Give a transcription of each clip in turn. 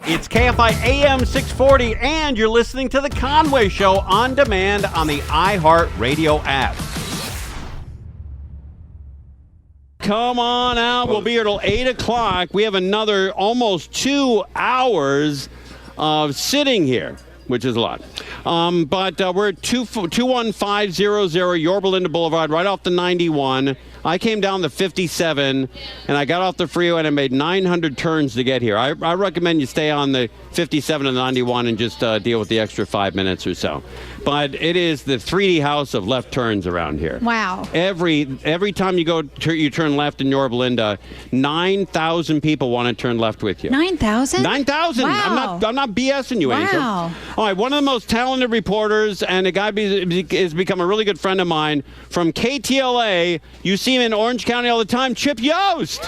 It's KFI AM 640, and you're listening to The Conway Show on demand on the iHeartRadio app. Come on out. We'll be here till 8 o'clock. We have another almost 2 hours of sitting here, which is a lot. But we're at 21500 Yorba Linda Boulevard, right off the 91. I came down the 57, and I got off the freeway, and I made 900 turns to get here. I recommend you stay on the 57 and 91 and just deal with the extra 5 minutes or so. But it is the 3D house of left turns around here. Wow. Every time you go, you turn left in Yorba Linda, 9,000 people want to turn left with you. 9,000? 9,000. Wow. I'm not BSing you, Angel. Wow. All right, one of the most talented reporters, and a guy has become a really good friend of mine from KTLA. You see him in Orange County all the time, Chip Yost.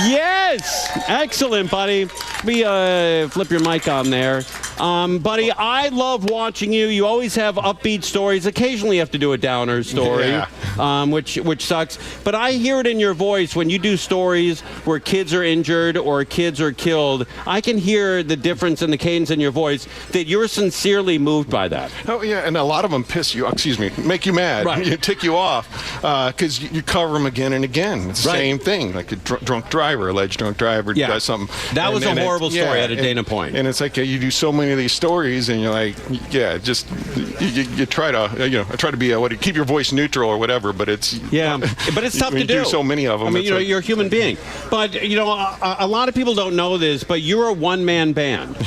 Yes. Excellent, buddy. Let me flip your mic on there. Buddy, I love watching you. You always have upbeat stories. Occasionally you have to do a downer story, which sucks. But I hear it in your voice when you do stories where kids are injured or kids are killed. I can hear the difference in the cadence in your voice that you're sincerely moved by that. Oh, yeah, and a lot of them make you mad. Right. You tick you off because you cover them again and again. It's the same thing, like a drunk driver, alleged drunk driver does something. That was a horrible story at a Dana Point. And it's like you do so many of these stories, and you're like, just you try to, I try to be keep your voice neutral or whatever, but it's but it's tough to do. So many of them. I mean, you're a human being, but a lot of people don't know this, but you're a one-man band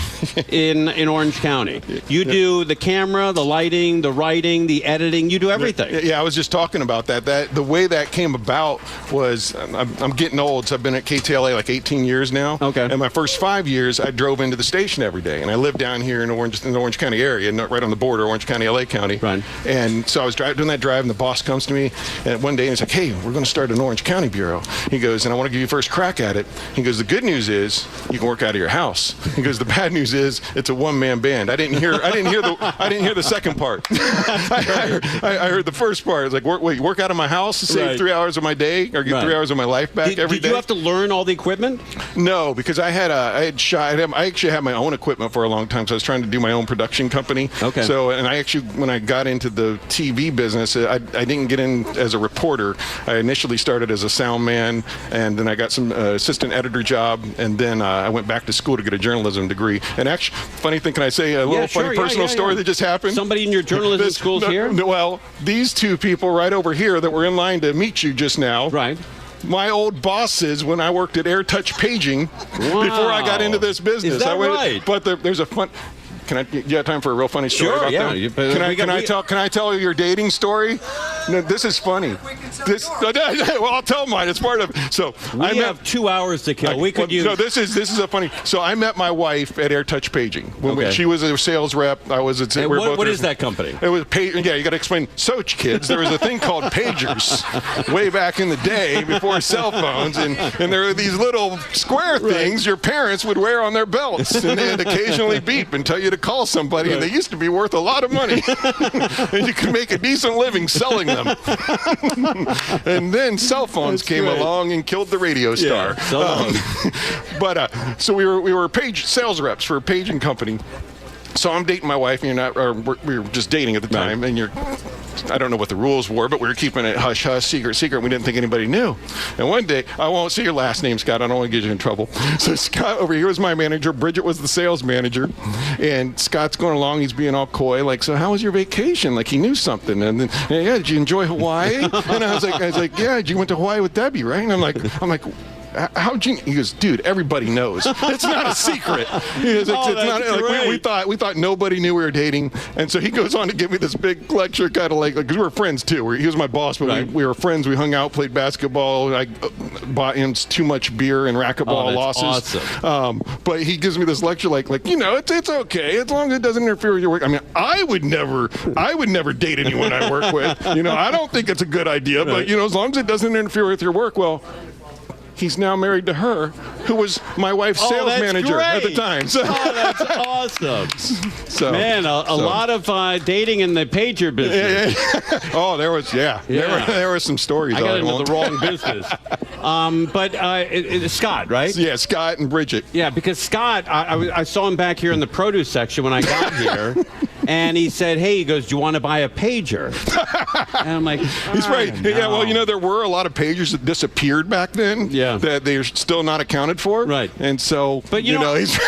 in Orange County. You do the camera, the lighting, the writing, the editing. You do everything. Yeah, I was just talking about that. That the way that came about was I'm getting old, so I've been at KTLA like 18 years now. Okay. And my first 5 years, I drove into the station every day, and I lived down here in the Orange County area, right on the border, Orange County, LA County. Right. And so I was doing that drive, and the boss comes to me, and one day and he's like, "Hey, we're going to start an Orange County bureau." He goes, "And I want to give you first crack at it." He goes, "The good news is you can work out of your house." He goes, "The bad news is it's a one-man band." I didn't hear the second part. I heard the first part. It's like, work out of my house to save 3 hours of my day, or get 3 hours of my life back every day. Did you have to learn all the equipment? No, because I actually had my own equipment for a long time, so I was trying to do my own production company. Okay. So, and I actually, when I got into the TV business, I didn't get in as a reporter. I initially started as a sound man, and then I got some assistant editor job, and then I went back to school to get a journalism degree. And actually, funny thing, can I say a little funny personal story that just happened? Somebody in your journalism school's here? Well, these two people right over here that were in line to meet you just now. Right. My old bosses when I worked at AirTouch Paging before I got into this business. Is that right? But there's a fun. You have time for a real funny story about them? Can I tell your dating story? No, this is funny. Well, I'll tell mine. It's part of. So we have 2 hours to kill. We could use. No, this is a funny. So I met my wife at AirTouch Paging when she was a sales rep. I was at. What is that company? It was Yeah, you got to explain. So kids, there was a thing called pagers way back in the day before cell phones, and there were these little square things your parents would wear on their belts, and they'd occasionally beep and tell you to call somebody, and they used to be worth a lot of money, and you could make a decent living selling them. And then cell phones came along and killed the radio star. So we were sales reps for a paging company. So I'm dating my wife, and we were just dating at the time, and I don't know what the rules were, but we were keeping it hush, secret. We didn't think anybody knew. And one day, I won't say your last name, Scott. I don't want to get you in trouble. So Scott over here was my manager. Bridget was the sales manager. And Scott's going along. He's being all coy, like, "So how was your vacation?" Like he knew something. And then, "Yeah, did you enjoy Hawaii?" And I was like, "Yeah, you went to Hawaii with Debbie, right?" And I'm like, "How'd you?" He goes, "Dude, everybody knows. It's not a secret." He goes, we thought nobody knew we were dating, and so he goes on to give me this big lecture, kind of like, because we were friends too. He was my boss, but we were friends. We hung out, played basketball. I bought him too much beer and racquetball losses. Awesome. But he gives me this lecture, like it's okay as long as it doesn't interfere with your work. I mean, I would never date anyone I work with. I don't think it's a good idea, but as long as it doesn't interfere with your work, well. he's now married to her, who was my wife's sales manager at the time. So. Oh, that's awesome. So, man, a lot of dating in the pager business. Oh, there was, there were some stories. I got into the wrong business. But Scott, right? Yeah, Scott and Bridget. Yeah, because Scott, I saw him back here in the produce section when I got here. And he said, hey, he goes, do you want to buy a pager? And I'm like, he's right. No. Yeah, well, there were a lot of pagers that disappeared back then that they're still not accounted for. Right. And so, but he's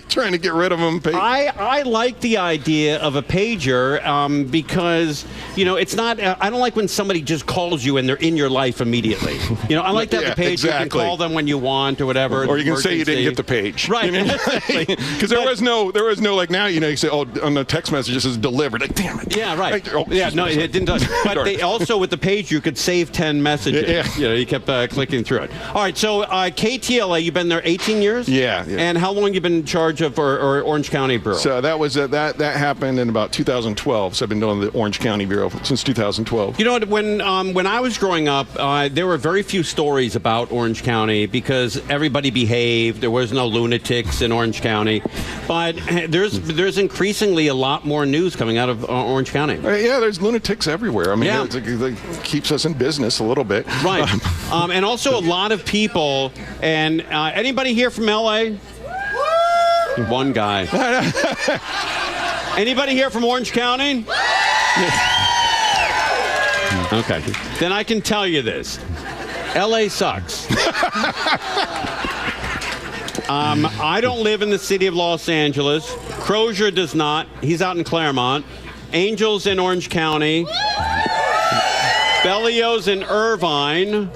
trying to get rid of them. I like the idea of a pager because, it's not, I don't like when somebody just calls you and they're in your life immediately. I like to have a pager. Exactly. You can call them when you want or whatever. Or you can say you didn't get the page. Right. Because there was no, like now, you say, oh, on the text message, it says delivered. Like, damn it. Yeah, right. No, it didn't touch. But they also, with the page, you could save 10 messages. Yeah. You kept clicking through it. All right, so KTLA, you've been there 18 years? Yeah. And how long have you been in charge of or Orange County Bureau? So that was that happened in about 2012. So I've been doing the Orange County Bureau since 2012. You know what? When I was growing up, there were very few stories about Orange County because everybody behaved. There was no lunatics in Orange County. But there's increasingly a lot more news coming out of Orange County. Yeah, there's lunatics everywhere. I mean, it keeps us in business a little bit. Right. And also a lot of people. And anybody here from LA? One guy. Anybody here from Orange County? Okay. Then I can tell you this. LA sucks. I don't live in the city of Los Angeles. Crozier does not. He's out in Claremont. Angel's in Orange County. Bellio's in Irvine.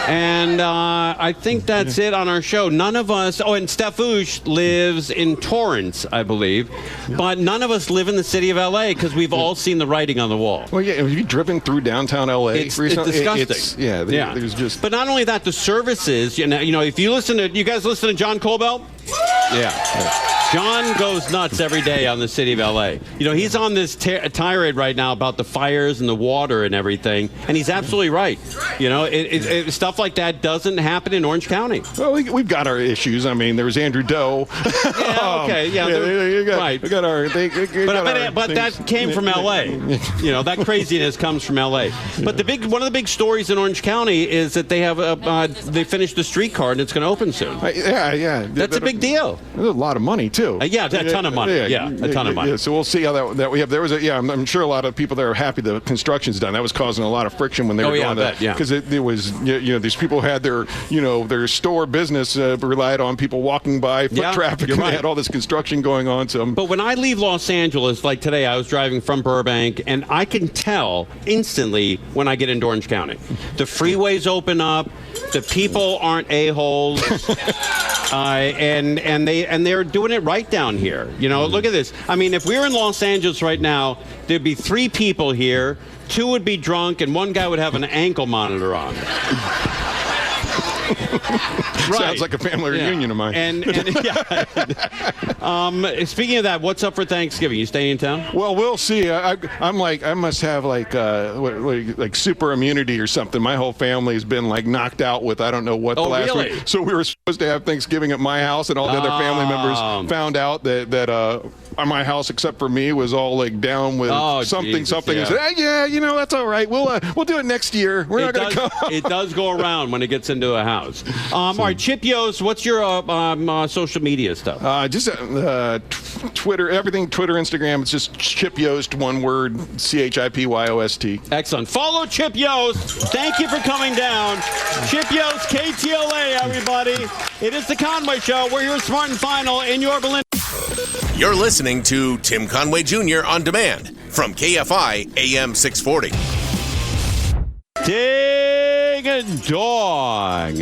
And I think that's it on our show. None of us, and Stefouche lives in Torrance, I believe. But none of us live in the city of L.A. because we've all seen the writing on the wall. Well, yeah, have you driven through downtown L.A. recently? It's disgusting. There's just... But not only that, the services, if you guys listen to John Colbelt? Yeah. John goes nuts every day on the city of L.A. He's on this tirade right now about the fires and the water and everything, and he's absolutely right. Stuff like that doesn't happen in Orange County. Well, we've got our issues. I mean, there was Andrew Doe. Yeah, okay, yeah. Right. We got our... But that came from L.A. That craziness comes from L.A. But one of the big stories in Orange County is that they have they finished the streetcar and it's going to open soon. Yeah. That's a big deal. There's a lot of money too. A ton of money. A ton of money. Yeah, so we'll see how that we have. There was I'm sure a lot of people that are happy the construction's done. That was causing a lot of friction when they were doing that. Because it was these people had their store business relied on people walking by, foot traffic, and they had all this construction going on. So, but when I leave Los Angeles, like today, I was driving from Burbank, and I can tell instantly when I get into Orange County. The freeways open up. The people aren't a-holes. And they're doing it right down here. Look at this. I mean, if we were in Los Angeles right now, there'd be 3 people here. 2 would be drunk, and 1 guy would have an ankle monitor on. Right. Sounds like a family reunion of mine. And speaking of that, what's up for Thanksgiving? You staying in town? Well, we'll see. I must have like super immunity or something. My whole family has been knocked out with I don't know what the last week. So we were supposed to have Thanksgiving at my house, and all the other family members found out that my house, except for me, was all down with something. And said, that's all right. We'll do it next year. We're not going to come. It does go around when it gets into a house. All right, Chip Yost, what's your social media stuff? Just Twitter, everything Twitter, Instagram. It's just Chip Yost, one word, ChipYost. Excellent. Follow Chip Yost. Thank you for coming down. Chip Yost, KTLA, everybody. It is the Conway Show. We're here at Smart and Final in Yorba Linda. You're listening to Tim Conway Jr. on demand from KFI AM 640. Dig a dog.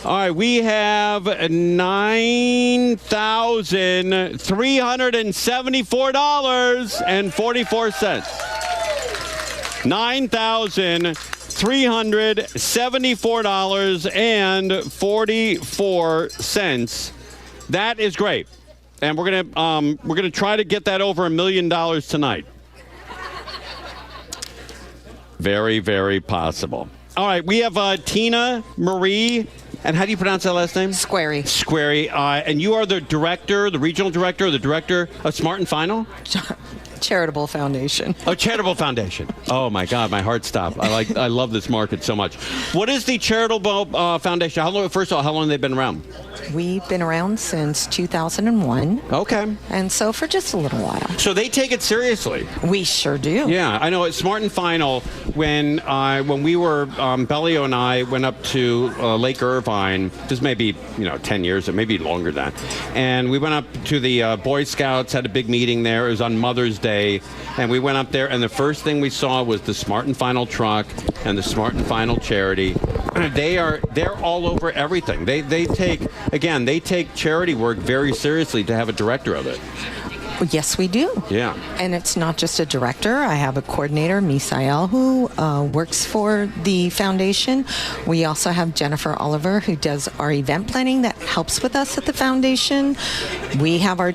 All right, we have $9,374.44. $9,374.44. That is great. And we're gonna try to get that over $1 million tonight. Very, very possible. All right, we have Tinamarie, and how do you pronounce that last name? Squieri. Squieri, and you are the director, the regional director, or the director of Smart and Final? Charitable Foundation. Oh, Charitable Foundation. Oh my God, my heart stopped. I love this market so much. What is the Charitable Foundation? First of all, how long have they been around? We've been around since 2001. Okay. And so for just a little while. So they take it seriously. We sure do. Yeah, I know. At Smart and Final, when we were, Bellio and I went up to Lake Irvine, this may be 10 years, or maybe longer than that, and we went up to the Boy Scouts, had a big meeting there. It was on Mother's Day, and we went up there, and the first thing we saw was the Smart and Final truck and the Smart and Final charity. They're all over everything. They take charity work very seriously to have a director of it. Yes, we do. Yeah. And it's not just a director. I have a coordinator, Misael, who works for the foundation. We also have Jennifer Oliver, who does our event planning that helps with us at the foundation. We have our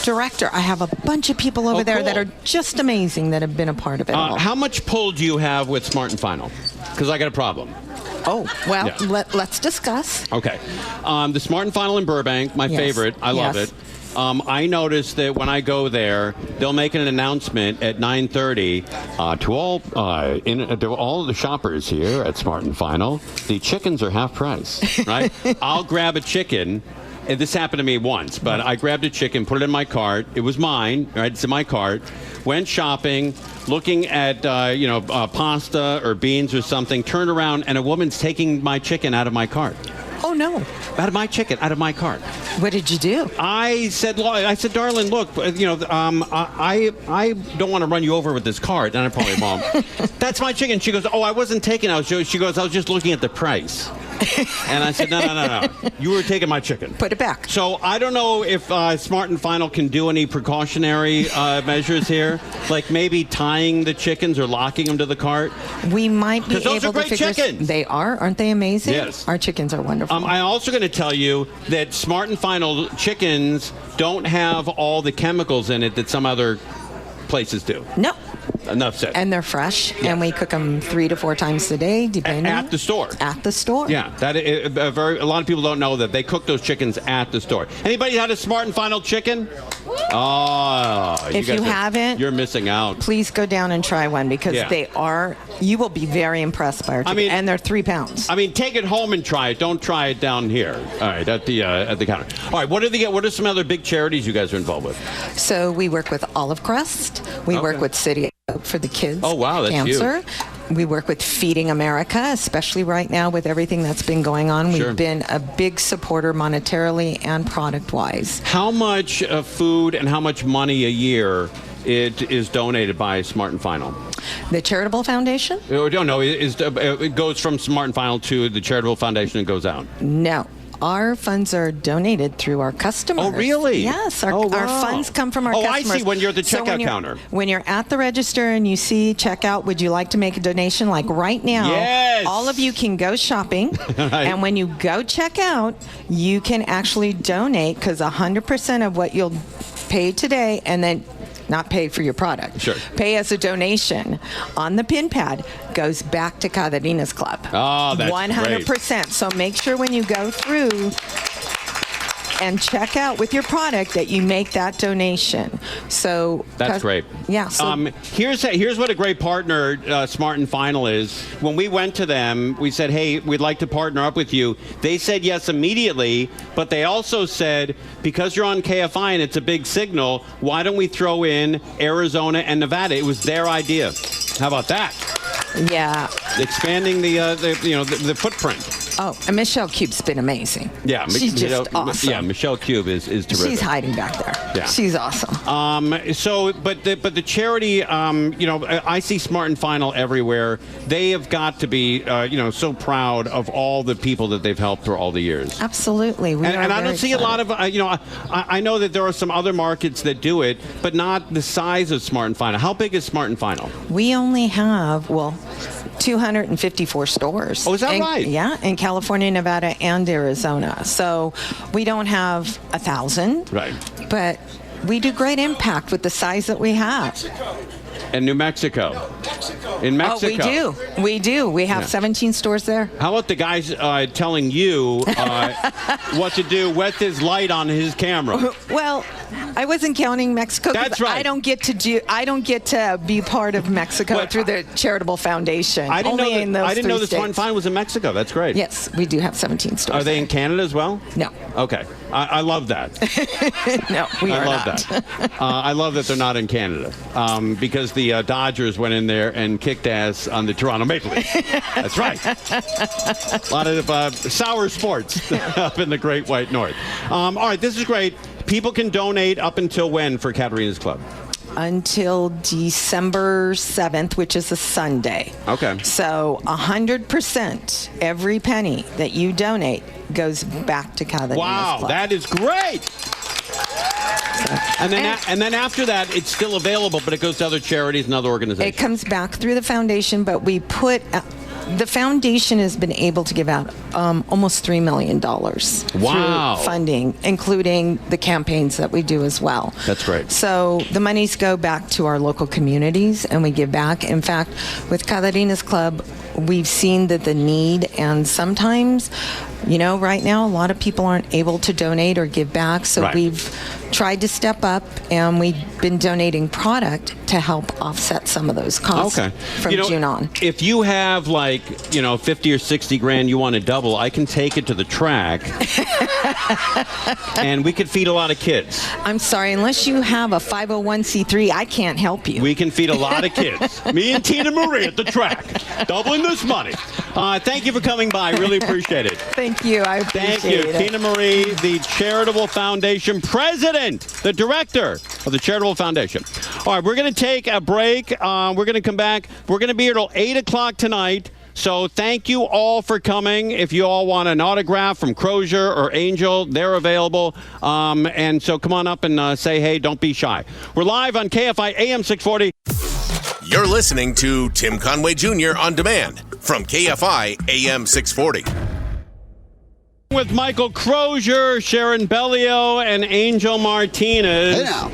director. I have a bunch of people over there that are just amazing that have been a part of it all. How much pull do you have with Smart and Final? Because I got a problem. Oh, well, let's discuss. Okay. The Smart and Final in Burbank, my favorite. I love it. I noticed that when I go there, they'll make an announcement at 9:30 to all the shoppers here at Smart and Final. The chickens are half price, right? I'll grab a chicken. And this happened to me once, but I grabbed a chicken, put it in my cart. It was mine, right? It's in my cart. Went shopping, looking at pasta or beans or something. Turned around, and a woman's taking my chicken out of my cart. Oh no! Out of my chicken, out of my cart. What did you do? I said, darling, look, I don't want to run you over with this cart. And I probably won't. That's my chicken. She goes, oh, I wasn't taking it. She goes, I was just looking at the price. And I said, no. You were taking my chicken. Put it back. So I don't know if Smart and Final can do any precautionary measures here, like maybe tying the chickens or locking them to the cart. We might be those able are great to figure. Chickens. They are, aren't they amazing? Yes. Our chickens are wonderful. I'm also going to tell you that Smart and Final chickens don't have all the chemicals in it that some other places do. No. Enough said. And they're fresh, and we cook them 3 to 4 times a day, depending. At the store. At the store. Yeah, a lot of people don't know that they cook those chickens at the store. Anybody had a Smart and Final chicken? Oh, if you haven't, you're missing out. Please go down and try one because you will be very impressed by our chicken. And they're 3 pounds. Take it home and try it. Don't try it down here. All right, at the counter. All right, what are some other big charities you guys are involved with? So we work with Olive Crest. We work with City for the kids. Oh wow, that's cancer. Huge. We work with Feeding America, especially right now with everything that's been going on. We've been a big supporter monetarily and product-wise. How much food and how much money a year it is donated by Smart and Final? The Charitable Foundation? No, it goes from Smart and Final to the Charitable Foundation and goes out. No. Our funds are donated through our customers. Oh, really? Yes. Our funds come from our customers. Oh, I see. When you're at the checkout counter. When you're at the register and you see checkout, would you like to make a donation? Like right now, all of you can go shopping. Right. And when you go check out, you can actually donate because 100% of what you'll pay today and then not pay for your product. Sure. Pay as a donation on the pin pad goes back to Caterina's club. Oh, that's 100%. Great. So make sure when you go through and check out with your product that you make that donation. So that's great. Yeah. So here's what a great partner Smart and Final is. When we went to them, we said, "Hey, we'd like to partner up with you." They said yes immediately, but they also said, because you're on KFI and it's a big signal, why don't we throw in Arizona and Nevada? It was their idea. How about that? Yeah. Expanding the footprint. Oh, and Michelle Cube's been amazing. Yeah, she's just awesome. Yeah, Michelle Cube is terrific. She's hiding back there. Yeah, she's awesome. But the charity, I see Smart and Final everywhere. They have got to be, so proud of all the people that they've helped through all the years. Absolutely, and I don't see a lot of, I know that there are some other markets that do it, but not the size of Smart and Final. How big is Smart and Final? We only have 254 stores. Oh, is that right? Yeah, in California, Nevada, and Arizona. So we don't have 1,000. Right. But we do great impact with the size that we have. And New Mexico. In Mexico. Oh, we do. We have 17 stores there. How about the guys telling you what to do with his light on his camera? Well, I wasn't counting Mexico. That's right. I don't get to be part of Mexico through the charitable foundation. I didn't know this states. one fine was in Mexico. That's great. Yes, we do have 17 stores. Are they in Canada as well? No. Okay. I love that. No, we are not. I love that. I love that they're not in Canada because the Dodgers went in there and kicked ass on the Toronto Maple Leafs. That's right. A lot of sour sports up in the Great White North. All right, this is great. People can donate up until when for Caterina's Club? Until December 7th, which is a Sunday. Okay. So 100%, every penny that you donate goes back to Caterina's Wow, Club. that is great. And then after that, it's still available, but it goes to other charities and other organizations. It comes back through the foundation, but we put... the foundation has been able to give out almost $3 million Wow. through funding, including the campaigns that we do as well. That's great. So the monies go back to our local communities, and we give back. In fact, with Caterina's Club, we've seen that the need, and sometimes, right now, a lot of people aren't able to donate or give back, so we've tried to step up, and we've been donating product to help offset some of those costs from June on. If you have 50 or 60 grand you want to double, I can take it to the track and we could feed a lot of kids. I'm sorry, unless you have a 501c3, I can't help you. We can feed a lot of kids. Me and Tinamarie at the track, doubling this money. Thank you for coming by. Really appreciate it. Thank you. I appreciate it. Thank you. Tinamarie, the Charitable Foundation president, the director of the Charitable Foundation. All right, we're going to take a break. We're going to come back. We're going to be here till 8 o'clock tonight. So thank you all for coming. If you all want an autograph from Crozier or Angel, they're available. And so come on up and say hey. Don't be shy. We're live on KFI AM 640. You're listening to Tim Conway Jr. on demand from KFI AM 640. With Michael Crozier, Sharon Bellio, and Angel Martinez. Hey now.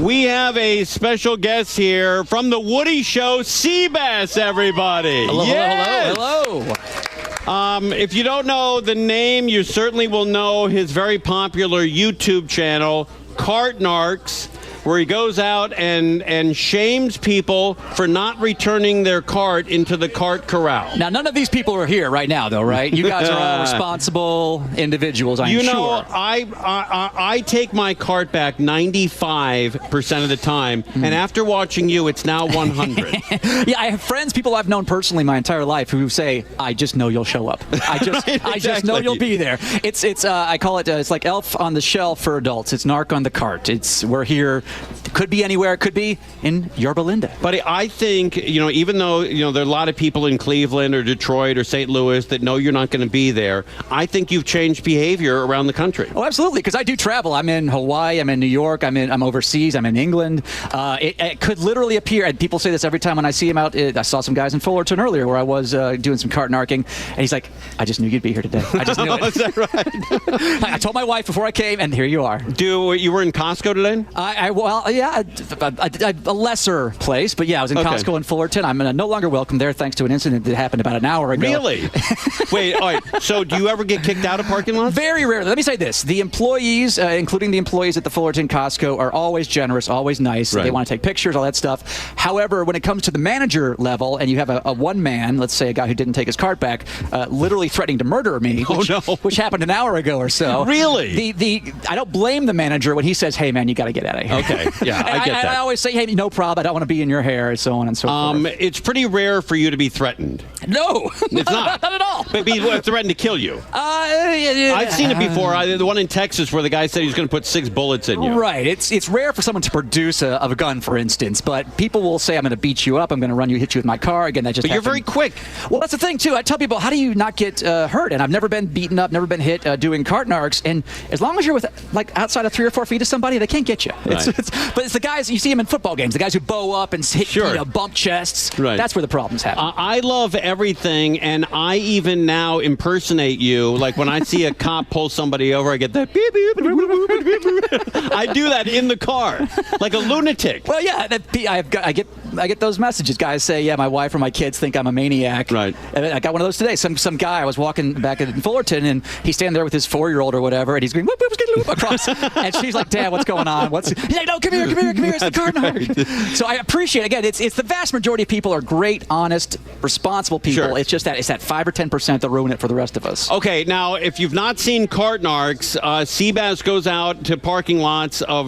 We have a special guest here from the Woody Show, Sebas, everybody. Hello, yes. hello. If you don't know the name, you certainly will know his very popular YouTube channel, Cart Narcs, where he goes out and shames people for not returning their cart into the cart corral. Now, none of these people are here right now, though, right? You guys are all responsible individuals, I'm sure. You know, I take my cart back 95% of the time, and after watching you, it's now 100. Yeah, I have friends, people I've known personally my entire life, who say, I just know you'll show up. I just know you'll be there. It's I call it, it's like Elf on the Shelf for adults. It's Narc on the cart. We're here. It could be anywhere. It could be in Yorba Linda. But I think, even though, there are a lot of people in Cleveland or Detroit or St. Louis that know you're not going to be there, I think you've changed behavior around the country. Oh, absolutely, because I do travel. I'm in Hawaii. I'm in New York. I'm overseas. I'm in England. It could literally appear, and people say this every time when I see him out. I saw some guys in Fullerton earlier where I was doing some cart narking, and he's like, I just knew you'd be here today. I just knew it. Is that right? I told my wife before I came, and here you are. You were in Costco today? A lesser place, but yeah, I was in Costco in Fullerton. I'm no longer welcome there thanks to an incident that happened about an hour ago. Really? Wait, all right. So do you ever get kicked out of parking lots? Very rarely. Let me say this. The employees, including the employees at the Fullerton Costco, are always generous, always nice. Right. They want to take pictures, all that stuff. However, when it comes to the manager level, and you have a one man, let's say a guy who didn't take his cart back, literally threatening to murder me, which happened an hour ago or so. Really? I don't blame the manager when he says, hey, man, you got to get out of here. Okay, yeah, I get that. I always say, hey, no problem. I don't want to be in your hair, so on and so forth. It's pretty rare for you to be threatened. No. It's not. Not at all. But be threatened to kill you. I've seen it before. The one in Texas where the guy said he was going to put 6 bullets in you. Right. It's rare for someone to produce a gun, for instance, but people will say, I'm going to beat you up, I'm going to hit you with my car. Again, that just But you're very quick. Well, that's the thing, too. I tell people, how do you not get hurt? And I've never been beaten up, never been hit doing cart narcs, and as long as you're outside of 3 or 4 feet of somebody, they can't get you. Right. But it's the guys, you see them in football games, the guys who bow up and hit, bump chests. Right. That's where the problems happen. I love everything, and I even now impersonate you. Like when I see a cop pull somebody over, I get that beep, beep, beep, beep, beep. I do that in the car, like a lunatic. Well, yeah, I get I get those messages. Guys say, yeah, my wife or my kids think I'm a maniac. Right. And I got one of those today. Some guy, I was walking back in Fullerton, and he's standing there with his 4-year-old or whatever, and he's going, whoop, whoop, whoop, across. And she's like, Dad, what's going on? He's like, no, come here. It's the Cart Narcs. So I appreciate, again, it's the vast majority of people are great, honest, responsible people. Sure. It's just that 5 or 10% that ruin it for the rest of us. Okay, now, if you've not seen Cart Narcs, Sebas goes out to parking lots of,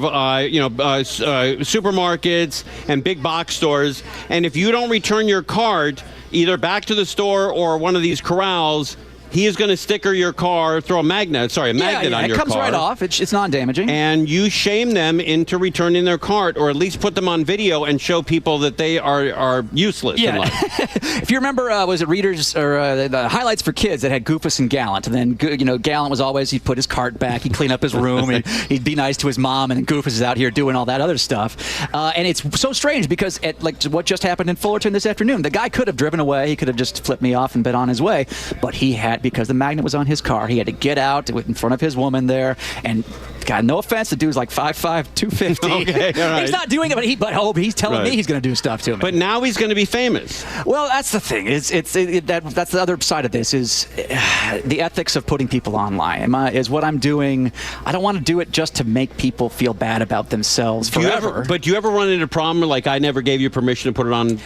supermarkets and big box stores, and if you don't return your cart, either back to the store or one of these corrals, he is going to sticker your car, throw a magnet on your car. It comes right off. It's non-damaging. And you shame them into returning their cart, or at least put them on video and show people that they are useless in life. If you remember, was it Readers or the highlights for kids that had Goofus and Gallant? And then, Gallant was always, he'd put his cart back, he'd clean up his room, and he'd be nice to his mom, and then Goofus is out here doing all that other stuff. And it's so strange because, what just happened in Fullerton this afternoon, the guy could have driven away, he could have just flipped me off and been on his way, but he had, because the magnet was on his car, he had to get out in front of his woman there, and God, no offense, the dude's like 5'5", 250. Okay, all right. He's not doing it, but he's telling me he's going to do stuff to me. But now he's going to be famous. Well, that's the thing. That's the other side of this is the ethics of putting people online. Is what I'm doing. I don't want to do it just to make people feel bad about themselves forever. Do you ever run into a problem like I never gave you permission to put it on?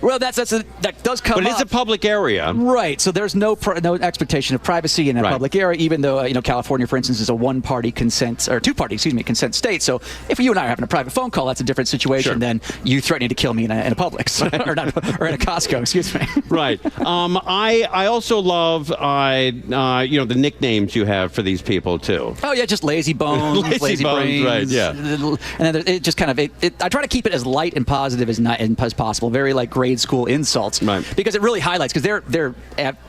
Well, that does come up. But it's a public area. Right. So there's no expectation of privacy in a public area, even though California, for instance, is a two-party consent state. So if you and I are having a private phone call, that's a different situation than you threatening to kill me in a Publix or in a Costco. Excuse me. Right. I also love the nicknames you have for these people too. Oh yeah, just lazy bones, lazy brains. Right. Yeah. And then it just kind of I try to keep it as light and positive as possible. Very like grade school insults. Right. Because it really highlights, because they're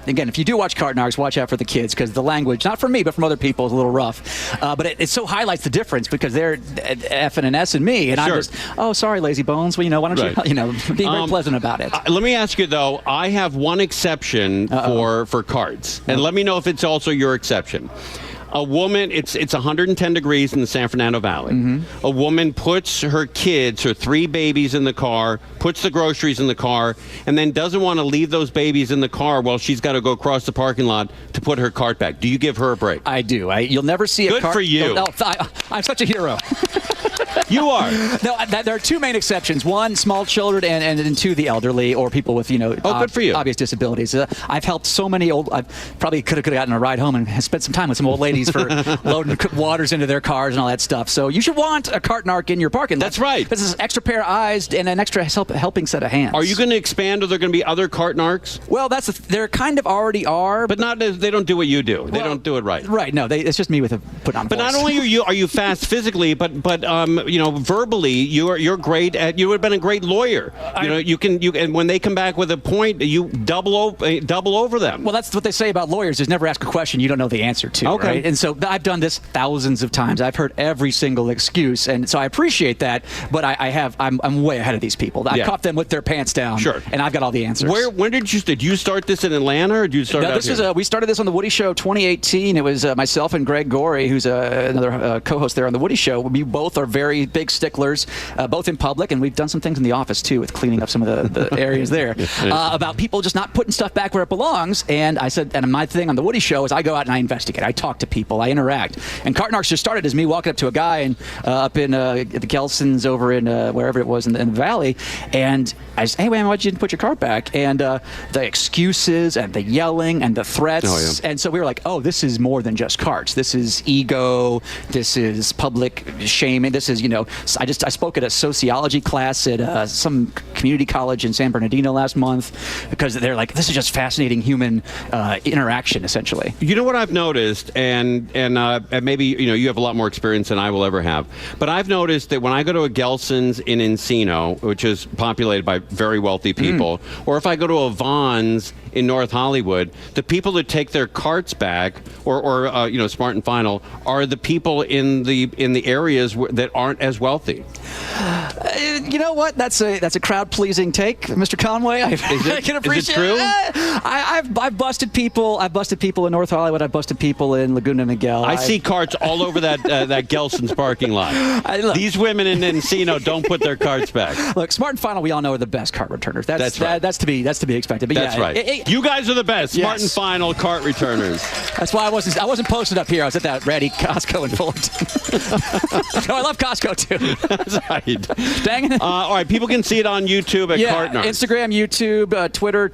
again, if you do watch Cart Narcs, watch out for the kids, because the language, not from me but from other people, is a little rough. But it so highlights the difference, because they're effing and S and me, and I'm just, sorry, lazy bones. Well, why don't you be very pleasant about it. Let me ask you though. I have one exception for carts, and let me know if it's also your exception. A woman, it's 110 degrees in the San Fernando Valley. Mm-hmm. A woman puts her 3 babies in the car, puts the groceries in the car, and then doesn't want to leave those babies in the car while she's got to go across the parking lot to put her cart back. Do you give her a break? I do. You'll never see a cart. Good for you. I'm such a hero. You are. No, there are 2 main exceptions. 1, small children, and 2, the elderly or people with good for you. Obvious disabilities. I've helped so many I probably could have gotten a ride home and spent some time with some old ladies for loading waters into their cars and all that stuff. So you should want a Cart Narc in your parking lot. That's right. This is an extra pair of eyes and an extra helping set of hands. Are you going to expand? Are there going to be other Cart Narcs? Well, there kind of already are, but not. They don't do what you do. They don't do it right. Right. No, it's just me with a put on. But voice. Not only are you fast physically, but verbally you're great at. You would have been a great lawyer. And when they come back with a point, you double over them. Well, that's what they say about lawyers: is never ask a question you don't know the answer to. Okay. Right? And so I've done this thousands of times. I've heard every single excuse, and so I appreciate that. But I'm way ahead of these people. I caught them with their pants down. Sure. And I've got all the answers. When did you start this in Atlanta, or did you start? No, this is we started this on the Woody Show 2018. It was myself and Greg Gorey, who's another co-host there on the Woody Show. We both are very big sticklers, both in public, and we've done some things in the office too with cleaning up some of the areas there about people just not putting stuff back where it belongs. And I said, and my thing on the Woody Show is I go out and I investigate. I talk to people. I interact. And Cart Narcs just started as me walking up to a guy and up in the Gelsons over in wherever it was in the valley, and I said, hey man, why'd you didn't put your cart back? And the excuses and the yelling and the threats, and so we were like, oh, this is more than just carts. This is ego. This is public shaming. This is I spoke at a sociology class at some community college in San Bernardino last month, because they're like, this is just fascinating human interaction, essentially. You know what I've noticed, and maybe you have a lot more experience than I will ever have, but I've noticed that when I go to a Gelson's in Encino, which is populated by very wealthy people, or if I go to a Vons in North Hollywood, the people that take their carts back, or Smart and Final, are the people in the areas that aren't as wealthy. You know what? That's a crowd-pleasing take, Mr. Conway. I can appreciate. Is it true? I've busted people. I've busted people in North Hollywood. I've busted people in Laguna Niguel. I see carts all over that Gelson's parking lot. These women in Encino don't put their carts back. Look, Smart and Final, we all know are the best cart returners. That's right. That's to be expected. But that's right. You guys are the best. Smart Yes. and Final cart returners. That's why I wasn't posted up here. I was at that ratty Costco in Fullerton. No, I love Costco too. That's right. Dang it. All right, people can see it on YouTube at Cart Narcs. Instagram, YouTube, Twitter,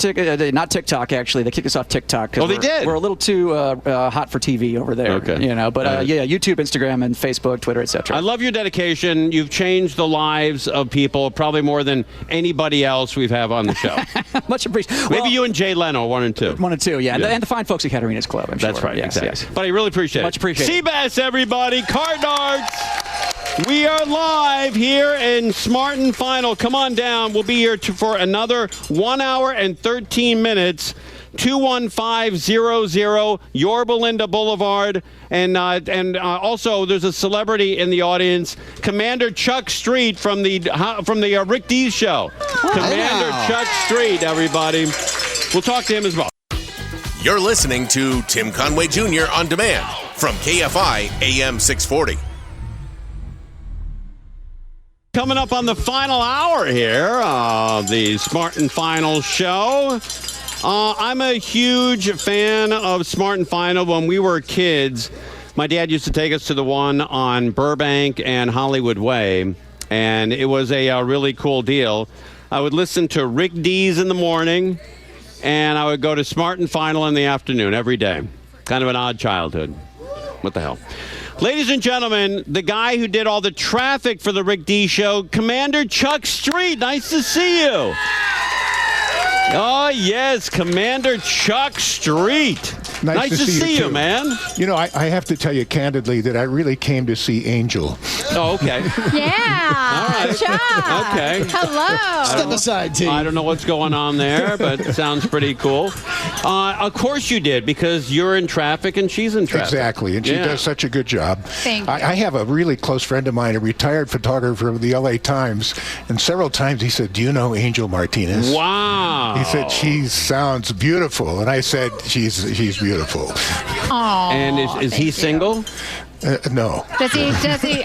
not TikTok actually. They kicked us off TikTok. Oh, they did? We're a little too hot for TV over there. Okay. You know, but YouTube, Instagram, and Facebook, Twitter, etc. I love your dedication. You've changed the lives of people probably more than anybody else we've had on the show. Much appreciated. Maybe you and Jay Leno, 1 and 2. 1 and 2, yeah. And the fine folks at Caterina's Club, I'm sure. That's right, yes, exactly. yes. But I really appreciate it. Much appreciated. Sebas, everybody. Cart Narcs. We are live here in Smart and Final. Come on down. We'll be here for another 1 hour and 13 minutes. 21500 Yorba Linda Boulevard. And also, there's a celebrity in the audience, Commander Chuck Street from the Rick Dees Show. Commander Chuck Street, everybody. We'll talk to him as well. You're listening to Tim Conway Jr. on demand from KFI AM 640. Coming up on the final hour here of the Smart and Final show. I'm a huge fan of Smart and Final. When we were kids, my dad used to take us to the one on Burbank and Hollywood Way, and it was a really cool deal. I would listen to Rick Dees in the morning, and I would go to Smart and Final in the afternoon every day. Kind of an odd childhood. What the hell? Ladies and gentlemen, the guy who did all the traffic for the Rick Dees Show, Commander Chuck Street. Nice to see you. Oh, yes, Commander Chuck Street. Nice to see you, man. You know, I have to tell you candidly that I really came to see Angel. Oh, okay. Yeah. All right. Chuck. Okay. Hello. Step aside, team. I don't know what's going on there, but it sounds pretty cool. Of course you did, because you're in traffic and she's in traffic. Exactly, and she does such a good job. Thank you. I have a really close friend of mine, a retired photographer of the LA Times, and several times he said, "Do you know Angel Martinez?" Wow. He said, "She sounds beautiful," and I said, "She's beautiful." Aw, And is he thank you. single? No. Does he?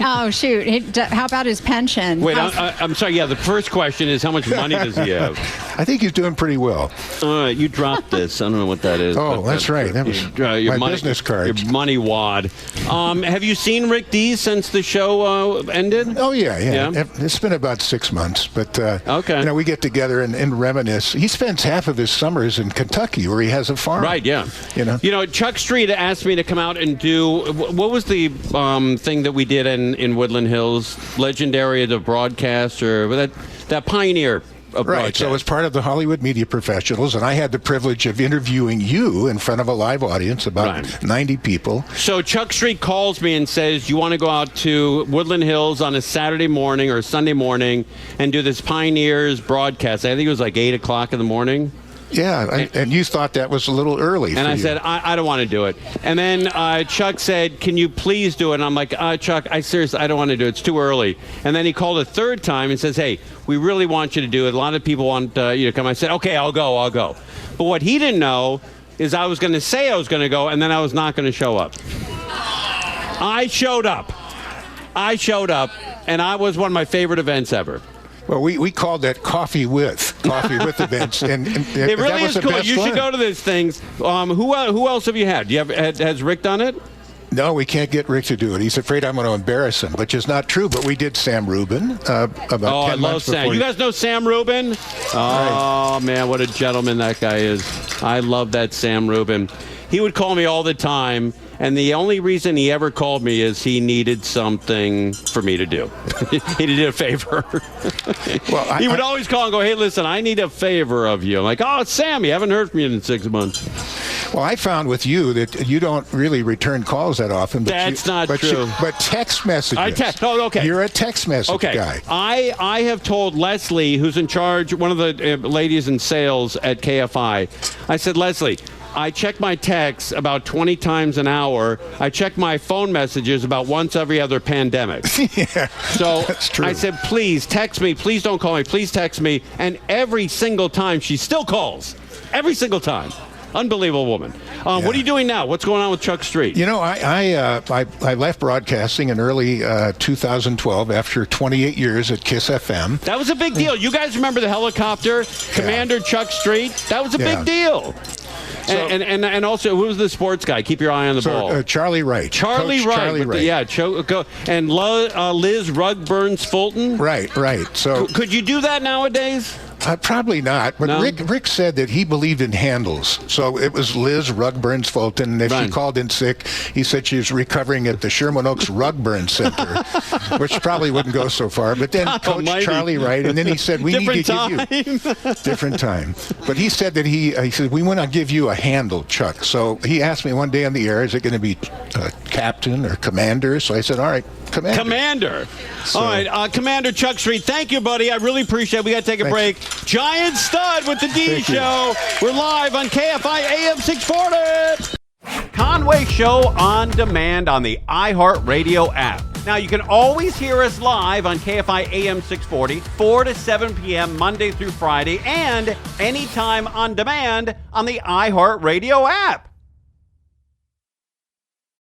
Oh, shoot. How about his pension? Wait, I'm sorry. Yeah, the first question is how much money does he have? I think he's doing pretty well. All right, you dropped this. I don't know what that is. Oh, but that's right. That was your my business card. Your money wad. Have you seen Rick Dees since the show ended? Oh, yeah. It's been about 6 months, but okay. You know, we get together and reminisce. He spends half of his summers in Kentucky, where he has a farm. Right, yeah. You know, Chuck Street asked me to come out and do, what was the thing that we did in Woodland Hills? Legendary, the broadcast, or that pioneer of right. broadcast. So as part of the Hollywood Media Professionals, and I had the privilege of interviewing you in front of a live audience, about 90 people. So Chuck Street calls me and says, "You want to go out to Woodland Hills on a Saturday morning or Sunday morning and do this Pioneers broadcast?" I think it was like 8 o'clock in the morning. Yeah, and you thought that was a little early. And I you. said, I don't want to do it. And then Chuck said, "Can you please do it?" And I'm like, Chuck, I don't want to do it. It's too early. And then he called a third time and says, "Hey, we really want you to do it. A lot of people want you to come." I said, "Okay, I'll go. But what he didn't know is I was going to say I was going to go, and then I was not going to show up. I showed up, and I was one of my favorite events ever. Well, we called that coffee with events, and It really that was is the cool. best You should fun. go to these things. Who else have you had? Has Rick done it? No, we can't get Rick to do it. He's afraid I'm going to embarrass him, which is not true. But we did Sam Rubin about 10 I love months Sam. before. You guys know Sam Rubin? Oh, man, what a gentleman that guy is. I love that Sam Rubin. He would call me all the time, and the only reason he ever called me is he needed something for me to do. He needed a favor. Well, he would always call and go, "Hey, listen, I need a favor of you." I'm like, "Oh, it's Sam. You haven't heard from me in 6 months." Well, I found with you that you don't really return calls that often. But That's not true. But text messages. Okay. You're a text message guy. I have told Leslie, who's in charge, one of the ladies in sales at KFI, I said, "Leslie, I check my texts about 20 times an hour. I check my phone messages about once every other pandemic. Yeah, so that's true. I said, please text me. Please don't call me. Please text me. And every single time she still calls. Every single time. Unbelievable woman. What are you doing now? What's going on with Chuck Street? You know, I left broadcasting in early 2012 after 28 years at KISS FM. That was a big deal. You guys remember the helicopter? Commander Chuck Street? That was a big deal. So, and also, who was the sports guy? Keep your eye on the ball. Charlie Wright. Charlie Coach Wright. Charlie Wright. And Liz Rugburns Fulton. Right. So could you do that nowadays? Probably not. But No? Rick said that he believed in handles. So it was Liz Rugburns Fulton. And if she called in sick, he said she was recovering at the Sherman Oaks Rugburn Center, which probably wouldn't go so far. But then Coach Charlie Wright, and then he said, we need to give you different time. But he said that he said, we want to give you a handle, Chuck. So he asked me one day on the air, is it going to be captain or commander? So I said, all right, commander. So, all right, Commander Chuck Street, thank you, buddy. I really appreciate it. We got to take a break. Giant Stud with the Dees Show. We're live on KFI AM 640. Conway Show on demand on the iHeartRadio app. Now, you can always hear us live on KFI AM 640, 4 to 7 p.m. Monday through Friday, and anytime on demand on the iHeartRadio app.